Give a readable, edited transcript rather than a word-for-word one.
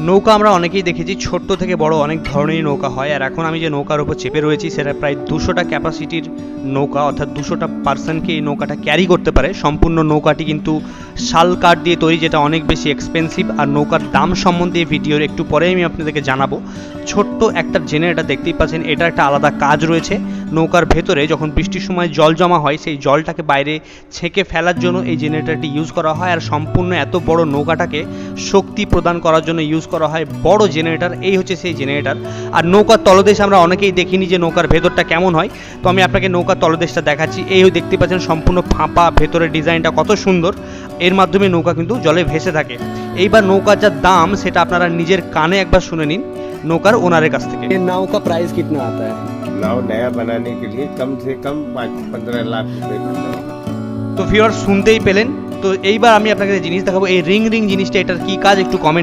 নৌকা আমরা অনেকেই দেখেছি, ছোট্ট থেকে বড় অনেক ধরনেরই নৌকা হয়। আর এখন আমি যে নৌকার উপর চেপে রয়েছি সেটা প্রায় 200টা ক্যাপাসিটির নৌকা, অর্থাৎ 200টা পার্সনকে এই নৌকাটা ক্যারি করতে পারে। সম্পূর্ণ নৌকাটি কিন্তু শাল কাঠ দিয়ে তৈরি, যেটা অনেক বেশি এক্সপেন্সিভ। আর নৌকার দাম সম্বন্ধে ভিডিওর একটু পরে আমি আপনাদেরকে জানাবো। ছোট্ট একটা জেনারেটর দেখতেই পাচ্ছেন, এটা একটা আলাদা কাজ রয়েছে। নৌকার ভেতরে যখন বৃষ্টির সময় জল জমা হয়, সেই জলটাকে বাইরে ছেঁকে ফেলার জন্য এই জেনারেটরটি ইউজ করা হয়। আর সম্পূর্ণ এত বড় নৌকাটাকে শক্তি প্রদান করার জন্য ইউজ করা হয় বড় জেনারেটর। এই হচ্ছে সেই জেনারেটর। আর নৌকার তলদেশ আমরা অনেকেই দেখিনি যে নৌকার ভেতরটা কেমন হয়, তো আমি আপনাকে নৌকার তলদেশটা দেখাচ্ছি। এই দেখতে পাচ্ছেন সম্পূর্ণ ফাঁপা, ভেতরের ডিজাইনটা কত সুন্দর। এর মাধ্যমে নৌকা কিন্তু জলে ভেসে থাকে। এইবার নৌকার যা দাম সেটা আপনারা নিজের কানে একবার শুনে নিন নৌকার ওনারের কাছ থেকে। ये नाव का प्राइस कितना आता है? नाव नया बनाने के लिए कम से कम 5-15 लाख रुपए का नाव। তো ভিউয়ার শুনতেই পেলেন। তো এইবার আমি আপনাকে যে জিনিস দেখাবো, এই রিং জিনিসটা, এটার কি কাজ একটু কমেন্ট